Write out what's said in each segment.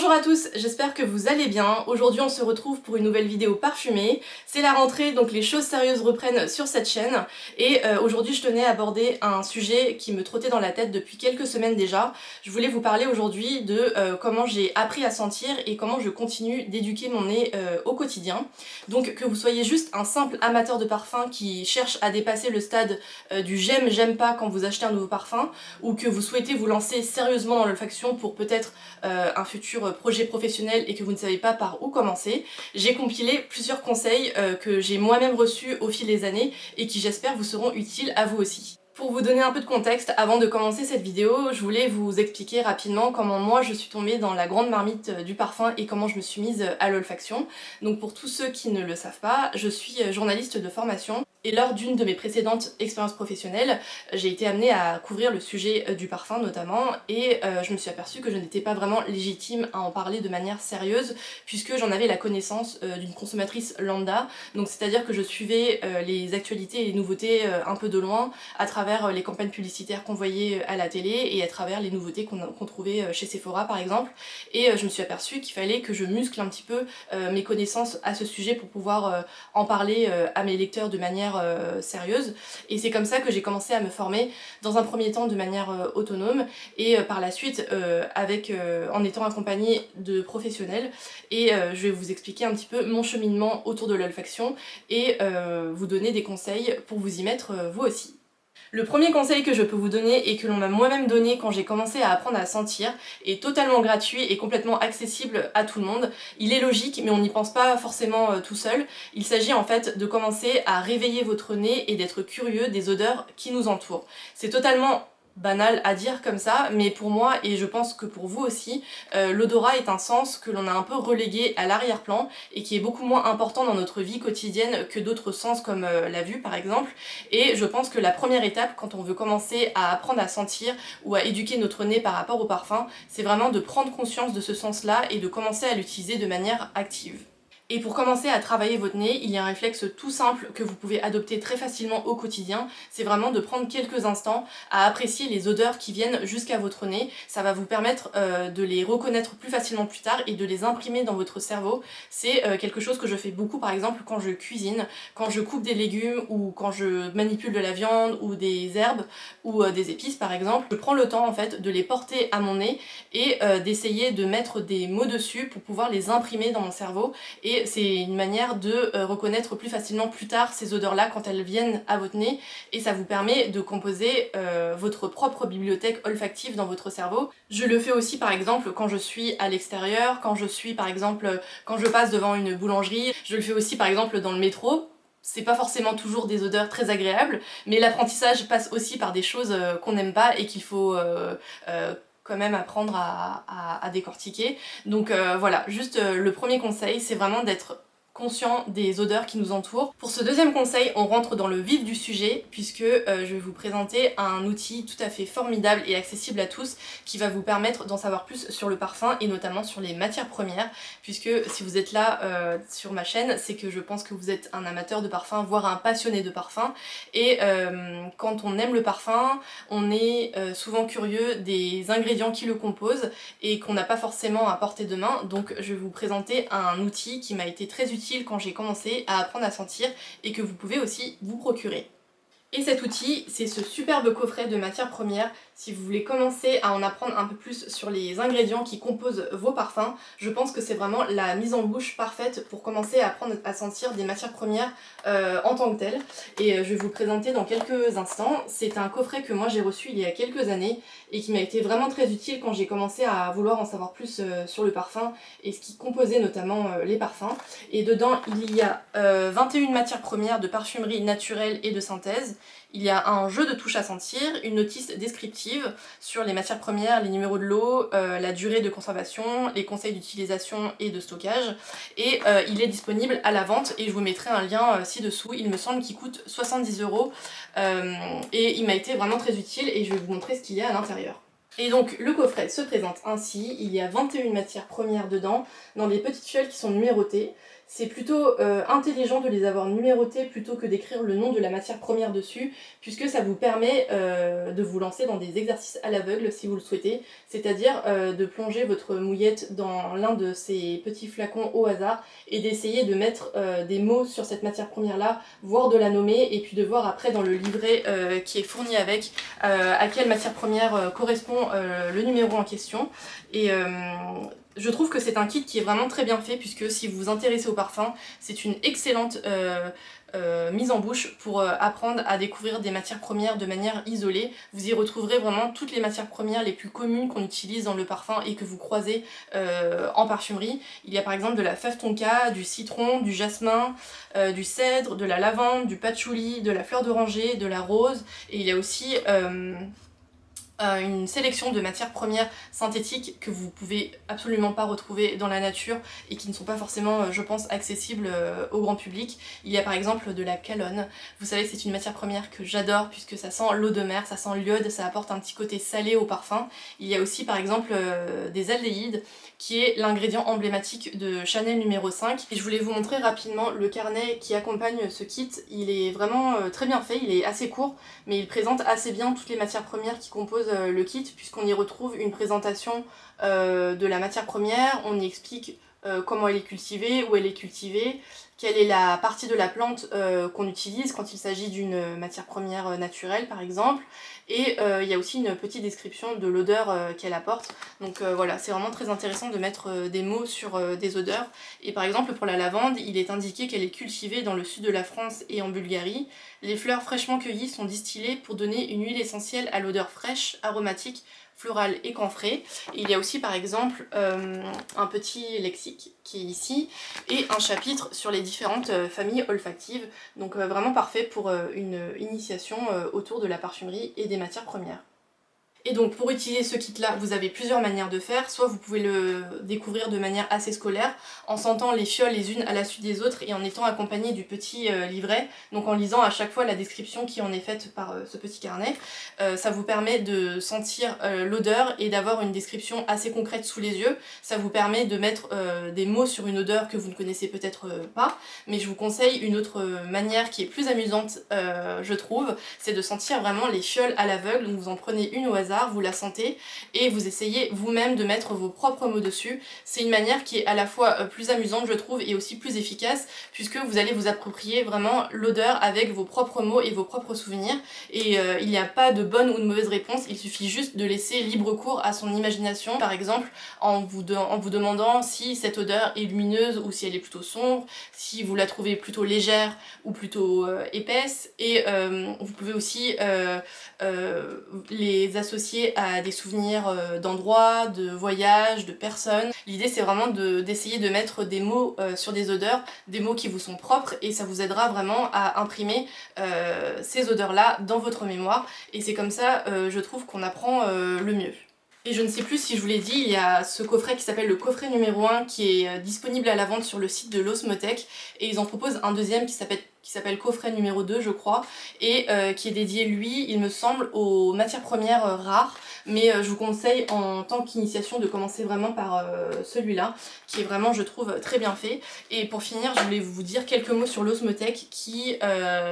Bonjour à tous, j'espère que vous allez bien. Aujourd'hui on se retrouve pour une nouvelle vidéo parfumée. C'est la rentrée, donc les choses sérieuses reprennent sur cette chaîne. Et aujourd'hui je tenais à aborder un sujet qui me trottait dans la tête depuis quelques semaines déjà. Je voulais vous parler aujourd'hui de comment j'ai appris à sentir et comment je continue d'éduquer mon nez au quotidien. Donc que vous soyez juste un simple amateur de parfum qui cherche à dépasser le stade du j'aime pas quand vous achetez un nouveau parfum, ou que vous souhaitez vous lancer sérieusement dans l'olfaction pour peut-être un futur projet professionnel et que vous ne savez pas par où commencer, j'ai compilé plusieurs conseils que j'ai moi-même reçus au fil des années et qui j'espère vous seront utiles à vous aussi. Pour vous donner un peu de contexte, avant de commencer cette vidéo, je voulais vous expliquer rapidement comment moi je suis tombée dans la grande marmite du parfum et comment je me suis mise à l'olfaction. Donc pour tous ceux qui ne le savent pas, je suis journaliste de formation et lors d'une de mes précédentes expériences professionnelles, j'ai été amenée à couvrir le sujet du parfum notamment et je me suis aperçue que je n'étais pas vraiment légitime à en parler de manière sérieuse puisque j'en avais la connaissance d'une consommatrice lambda, donc c'est-à-dire que je suivais les actualités et les nouveautés un peu de loin à travers les campagnes publicitaires qu'on voyait à la télé et à travers les nouveautés qu'on trouvait chez Sephora par exemple, et je me suis aperçue qu'il fallait que je muscle un petit peu mes connaissances à ce sujet pour pouvoir en parler à mes lecteurs de manière sérieuse, et c'est comme ça que j'ai commencé à me former dans un premier temps de manière autonome et par la suite en étant accompagnée de professionnels, et je vais vous expliquer un petit peu mon cheminement autour de l'olfaction et vous donner des conseils pour vous y mettre vous aussi. Le premier conseil que je peux vous donner et que l'on m'a moi-même donné quand j'ai commencé à apprendre à sentir est totalement gratuit et complètement accessible à tout le monde. Il est logique mais on n'y pense pas forcément tout seul. Il s'agit en fait de commencer à réveiller votre nez et d'être curieux des odeurs qui nous entourent. C'est totalement banal à dire comme ça, mais pour moi, et je pense que pour vous aussi, l'odorat est un sens que l'on a un peu relégué à l'arrière-plan et qui est beaucoup moins important dans notre vie quotidienne que d'autres sens comme la vue par exemple, et je pense que la première étape quand on veut commencer à apprendre à sentir ou à éduquer notre nez par rapport au parfum, c'est vraiment de prendre conscience de ce sens-là et de commencer à l'utiliser de manière active. Et pour commencer à travailler votre nez, il y a un réflexe tout simple que vous pouvez adopter très facilement au quotidien, c'est vraiment de prendre quelques instants à apprécier les odeurs qui viennent jusqu'à votre nez. Ça va vous permettre de les reconnaître plus facilement plus tard et de les imprimer dans votre cerveau. C'est quelque chose que je fais beaucoup par exemple quand je cuisine, quand je coupe des légumes ou quand je manipule de la viande ou des herbes ou des épices par exemple. Je prends le temps en fait de les porter à mon nez et d'essayer de mettre des mots dessus pour pouvoir les imprimer dans mon cerveau, et c'est une manière de reconnaître plus facilement plus tard ces odeurs-là quand elles viennent à votre nez, et ça vous permet de composer votre propre bibliothèque olfactive dans votre cerveau. Je le fais aussi par exemple quand je suis à l'extérieur, quand je passe devant une boulangerie, je le fais aussi par exemple dans le métro. C'est pas forcément toujours des odeurs très agréables, mais l'apprentissage passe aussi par des choses qu'on n'aime pas et qu'il faut quand même apprendre à décortiquer. Donc voilà, juste le premier conseil, c'est vraiment d'être conscient des odeurs qui nous entourent. Pour ce deuxième conseil, on rentre dans le vif du sujet puisque je vais vous présenter un outil tout à fait formidable et accessible à tous qui va vous permettre d'en savoir plus sur le parfum et notamment sur les matières premières, puisque si vous êtes là sur ma chaîne, c'est que je pense que vous êtes un amateur de parfum, voire un passionné de parfum, et quand on aime le parfum, on est souvent curieux des ingrédients qui le composent et qu'on n'a pas forcément à portée de main. Donc je vais vous présenter un outil qui m'a été très utile quand j'ai commencé à apprendre à sentir et que vous pouvez aussi vous procurer. Et cet outil, c'est ce superbe coffret de matières premières. Si vous voulez commencer à en apprendre un peu plus sur les ingrédients qui composent vos parfums, je pense que c'est vraiment la mise en bouche parfaite pour commencer à apprendre à sentir des matières premières en tant que telles. Et je vais vous le présenter dans quelques instants. C'est un coffret que moi j'ai reçu il y a quelques années et qui m'a été vraiment très utile quand j'ai commencé à vouloir en savoir plus sur le parfum et ce qui composait notamment les parfums. Et dedans, il y a 21 matières premières de parfumerie naturelle et de synthèse. Il y a un jeu de touches à sentir, une notice descriptive sur les matières premières, les numéros de lot, la durée de conservation, les conseils d'utilisation et de stockage, et il est disponible à la vente et je vous mettrai un lien ci-dessous. Il me semble qu'il coûte 70 € et il m'a été vraiment très utile et je vais vous montrer ce qu'il y a à l'intérieur. Et donc le coffret se présente ainsi, il y a 21 matières premières dedans, dans des petites fioles qui sont numérotées. c'est plutôt intelligent de les avoir numérotés plutôt que d'écrire le nom de la matière première dessus, puisque ça vous permet de vous lancer dans des exercices à l'aveugle si vous le souhaitez, c'est-à-dire de plonger votre mouillette dans l'un de ces petits flacons au hasard et d'essayer de mettre des mots sur cette matière première là, voire de la nommer, et puis de voir après dans le livret qui est fourni avec à quelle matière première correspond le numéro en question. Et je trouve que c'est un kit qui est vraiment très bien fait, puisque si vous vous intéressez au parfum, c'est une excellente mise en bouche pour apprendre à découvrir des matières premières de manière isolée. Vous y retrouverez vraiment toutes les matières premières les plus communes qu'on utilise dans le parfum et que vous croisez en parfumerie. Il y a par exemple de la fève tonka, du citron, du jasmin, du cèdre, de la lavande, du patchouli, de la fleur d'oranger, de la rose, et il y a aussi une sélection de matières premières synthétiques que vous pouvez absolument pas retrouver dans la nature et qui ne sont pas forcément, je pense, accessibles au grand public. Il y a par exemple de la calonne. Vous savez, c'est une matière première que j'adore puisque ça sent l'eau de mer, ça sent l'iode, ça apporte un petit côté salé au parfum. Il y a aussi par exemple des aldéhydes, qui est l'ingrédient emblématique de Chanel numéro 5. Et je voulais vous montrer rapidement le carnet qui accompagne ce kit. Il est vraiment très bien fait, il est assez court, mais il présente assez bien toutes les matières premières qui composent le kit, puisqu'on y retrouve une présentation de la matière première, on y explique comment elle est cultivée, où elle est cultivée, quelle est la partie de la plante qu'on utilise quand il s'agit d'une matière première naturelle par exemple, et il y a aussi une petite description de l'odeur qu'elle apporte. Donc voilà, c'est vraiment très intéressant de mettre des mots sur des odeurs. Et par exemple pour la lavande, il est indiqué qu'elle est cultivée dans le sud de la France et en Bulgarie. Les fleurs fraîchement cueillies sont distillées pour donner une huile essentielle à l'odeur fraîche, aromatique, florale et camphrée. Et il y a aussi par exemple un petit lexique qui est ici et un chapitre sur les différentes familles olfactives, donc vraiment parfait pour une initiation autour de la parfumerie et des matières premières. Et donc pour utiliser ce kit là, vous avez plusieurs manières de faire. Soit vous pouvez le découvrir de manière assez scolaire, en sentant les fioles les unes à la suite des autres et en étant accompagné du petit livret, donc en lisant à chaque fois la description qui en est faite par ce petit carnet. Ça vous permet de sentir l'odeur et d'avoir une description assez concrète sous les yeux. Ça vous permet de mettre des mots sur une odeur que vous ne connaissez peut-être pas, mais je vous conseille une autre manière qui est plus amusante, je trouve, c'est de sentir vraiment les fioles à l'aveugle. Donc vous en prenez une au hasard, vous la sentez et vous essayez vous-même de mettre vos propres mots dessus. C'est une manière qui est à la fois plus amusante je trouve et aussi plus efficace, puisque vous allez vous approprier vraiment l'odeur avec vos propres mots et vos propres souvenirs, et il n'y a pas de bonne ou de mauvaise réponse, il suffit juste de laisser libre cours à son imagination, par exemple en vous demandant si cette odeur est lumineuse ou si elle est plutôt sombre, si vous la trouvez plutôt légère ou plutôt épaisse, et vous pouvez aussi les associer à des souvenirs d'endroits, de voyages, de personnes. L'idée c'est vraiment d'essayer de mettre des mots sur des odeurs, des mots qui vous sont propres, et ça vous aidera vraiment à imprimer ces odeurs là dans votre mémoire, et c'est comme ça je trouve qu'on apprend le mieux. Et je ne sais plus si je vous l'ai dit, il y a ce coffret qui s'appelle le coffret numéro 1 qui est disponible à la vente sur le site de l'Osmotech, et ils en proposent un deuxième qui s'appelle coffret numéro 2 je crois, et qui est dédié lui il me semble aux matières premières rares, mais je vous conseille en tant qu'initiation de commencer vraiment par celui-là qui est vraiment je trouve très bien fait. Et pour finir je voulais vous dire quelques mots sur l'Osmotech qui,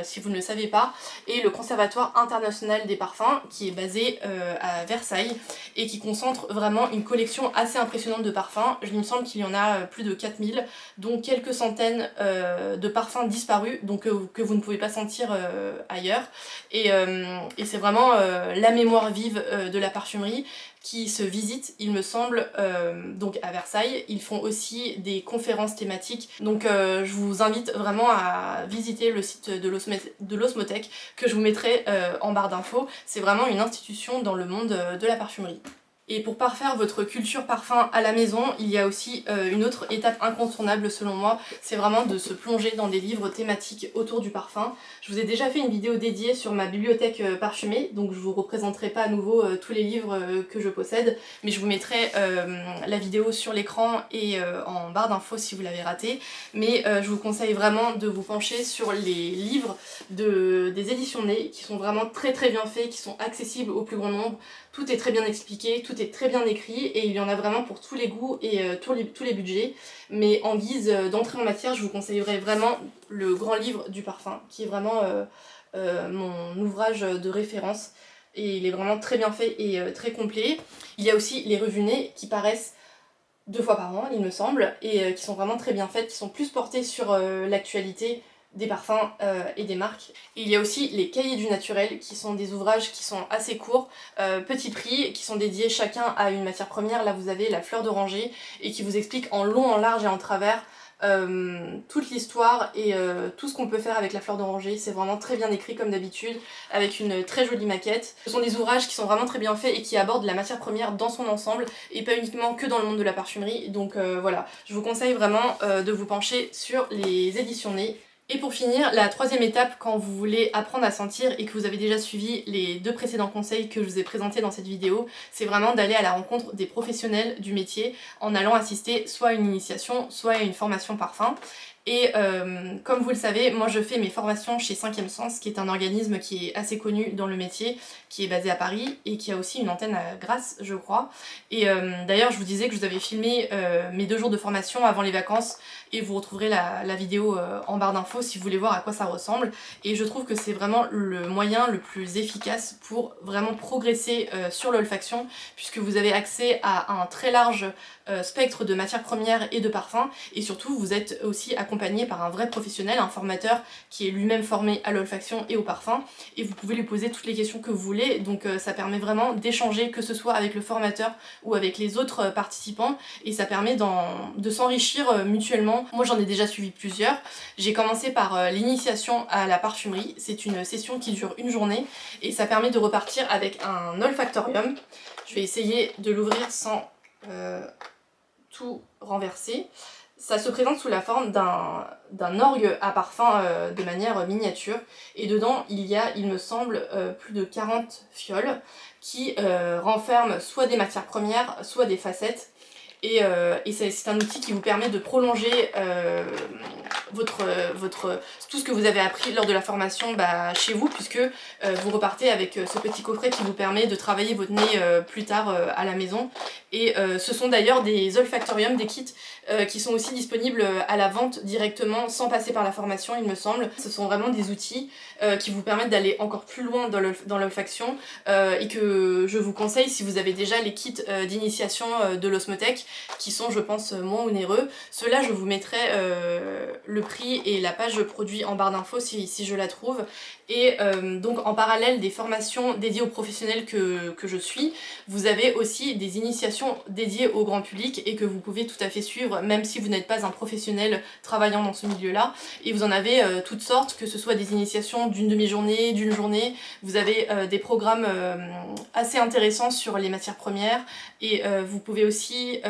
si vous ne le savez pas, est le conservatoire international des parfums qui est basé à Versailles et qui concentre vraiment une collection assez impressionnante de parfums. Il me semble qu'il y en a plus de 4000, dont quelques centaines de parfums disparus, donc que vous ne pouvez pas sentir ailleurs. Et c'est vraiment la mémoire vive de la parfumerie qui se visite, il me semble, donc à Versailles. Ils font aussi des conférences thématiques, donc je vous invite vraiment à visiter le site de l'Osmotech que je vous mettrai en barre d'infos. C'est vraiment une institution dans le monde de la parfumerie. Et pour parfaire votre culture parfum à la maison, il y a aussi une autre étape incontournable selon moi, c'est vraiment de se plonger dans des livres thématiques autour du parfum. Je vous ai déjà fait une vidéo dédiée sur ma bibliothèque parfumée, donc je vous représenterai pas à nouveau tous les livres que je possède, mais je vous mettrai la vidéo sur l'écran et en barre d'infos si vous l'avez raté. Mais je vous conseille vraiment de vous pencher sur les livres des éditions Ney, qui sont vraiment très bien faits, qui sont accessibles au plus grand nombre. Tout est très bien expliqué, tout est très bien écrit et il y en a vraiment pour tous les goûts et tous les budgets. Mais en guise d'entrée en matière, je vous conseillerais vraiment le Grand Livre du parfum, qui est vraiment mon ouvrage de référence. Et il est vraiment très bien fait et très complet. Il y a aussi les revues nez qui paraissent 2 fois par an, il me semble, et qui sont vraiment très bien faites, qui sont plus portées sur l'actualité des parfums et des marques. Et il y a aussi les cahiers du naturel, qui sont des ouvrages qui sont assez courts, petit prix, qui sont dédiés chacun à une matière première. Là vous avez la fleur d'oranger, et qui vous explique en long, en large et en travers toute l'histoire et tout ce qu'on peut faire avec la fleur d'oranger. C'est vraiment très bien écrit comme d'habitude, avec une très jolie maquette. Ce sont des ouvrages qui sont vraiment très bien faits et qui abordent la matière première dans son ensemble et pas uniquement que dans le monde de la parfumerie. Donc voilà, je vous conseille vraiment de vous pencher sur les éditions Nez. Et pour finir, la troisième étape quand vous voulez apprendre à sentir et que vous avez déjà suivi les 2 précédents conseils que je vous ai présentés dans cette vidéo, c'est vraiment d'aller à la rencontre des professionnels du métier en allant assister soit à une initiation, soit à une formation parfum. Et comme vous le savez, moi je fais mes formations chez 5e Sens, qui est un organisme qui est assez connu dans le métier, qui est basé à Paris et qui a aussi une antenne à Grasse, je crois. Et d'ailleurs je vous disais que je vous avais filmé mes 2 jours de formation avant les vacances, et vous retrouverez la vidéo en barre d'infos si vous voulez voir à quoi ça ressemble. Et je trouve que c'est vraiment le moyen le plus efficace pour vraiment progresser sur l'olfaction, puisque vous avez accès à un très large spectre de matières premières et de parfums, et surtout vous êtes aussi accompagné par un vrai professionnel, un formateur qui est lui-même formé à l'olfaction et au parfum, et vous pouvez lui poser toutes les questions que vous voulez. Donc ça permet vraiment d'échanger, que ce soit avec le formateur ou avec les autres participants, et ça permet de s'enrichir mutuellement. Moi j'en ai déjà suivi plusieurs. J'ai commencé par l'initiation à la parfumerie, c'est une session qui dure une journée et ça permet de repartir avec un olfactorium. Je vais essayer de l'ouvrir sans tout renverser. Ça se présente sous la forme d'un orgue à parfum de manière miniature, et dedans il y a, il me semble, plus de 40 fioles qui renferment soit des matières premières, soit des facettes. Et c'est un outil qui vous permet de prolonger tout ce que vous avez appris lors de la formation chez vous, puisque vous repartez avec ce petit coffret qui vous permet de travailler votre nez plus tard à la maison. Et ce sont d'ailleurs des olfactoriums, des kits qui sont aussi disponibles à la vente directement sans passer par la formation, il me semble. Ce sont vraiment des outils qui vous permettent d'aller encore plus loin dans l'olfaction et que je vous conseille si vous avez déjà les kits d'initiation de l'Osmotech, qui sont, je pense, moins onéreux. Ceux-là, je vous mettrai le prix et la page produit en barre d'infos si je la trouve. Et donc en parallèle des formations dédiées aux professionnels que je suis, vous avez aussi des initiations dédiées au grand public et que vous pouvez tout à fait suivre même si vous n'êtes pas un professionnel travaillant dans ce milieu-là. Et vous en avez toutes sortes, que ce soit des initiations d'une demi-journée, d'une journée. Vous avez des programmes assez intéressants sur les matières premières, et vous pouvez aussi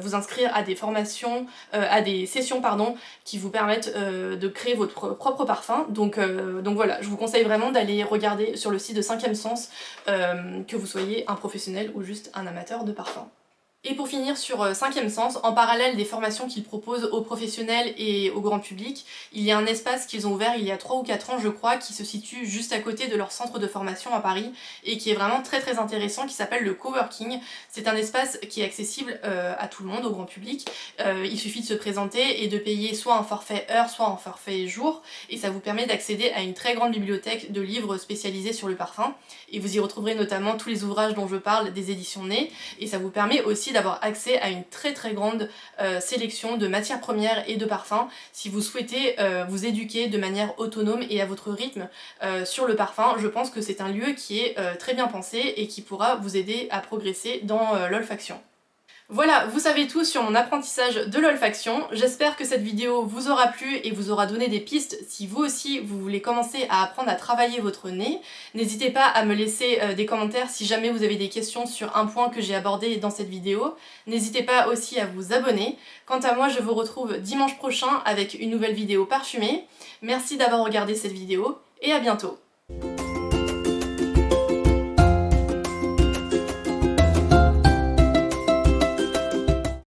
vous inscrire à des formations, à des sessions pardon, qui vous permettent de créer votre propre parfum. Donc voilà, je vous conseille vraiment d'aller regarder sur le site de 5e Sens, que vous soyez un professionnel ou juste un amateur de parfum. Et pour finir sur 5e Sens, en parallèle des formations qu'ils proposent aux professionnels et au grand public, il y a un espace qu'ils ont ouvert il y a 3 ou 4 ans je crois, qui se situe juste à côté de leur centre de formation à Paris et qui est vraiment très intéressant, qui s'appelle le Coworking. C'est un espace qui est accessible à tout le monde, au grand public. Il suffit de se présenter et de payer soit un forfait heure, soit un forfait jour, et ça vous permet d'accéder à une très grande bibliothèque de livres spécialisés sur le parfum, et vous y retrouverez notamment tous les ouvrages dont je parle des éditions Nez, et ça vous permet aussi d'avoir accès à une très grande sélection de matières premières et de parfums si vous souhaitez vous éduquer de manière autonome et à votre rythme sur le parfum. Je pense que c'est un lieu qui est très bien pensé et qui pourra vous aider à progresser dans l'olfaction. Voilà, vous savez tout sur mon apprentissage de l'olfaction. J'espère que cette vidéo vous aura plu et vous aura donné des pistes si vous aussi vous voulez commencer à apprendre à travailler votre nez. N'hésitez pas à me laisser des commentaires si jamais vous avez des questions sur un point que j'ai abordé dans cette vidéo. N'hésitez pas aussi à vous abonner. Quant à moi, je vous retrouve dimanche prochain avec une nouvelle vidéo parfumée. Merci d'avoir regardé cette vidéo et à bientôt.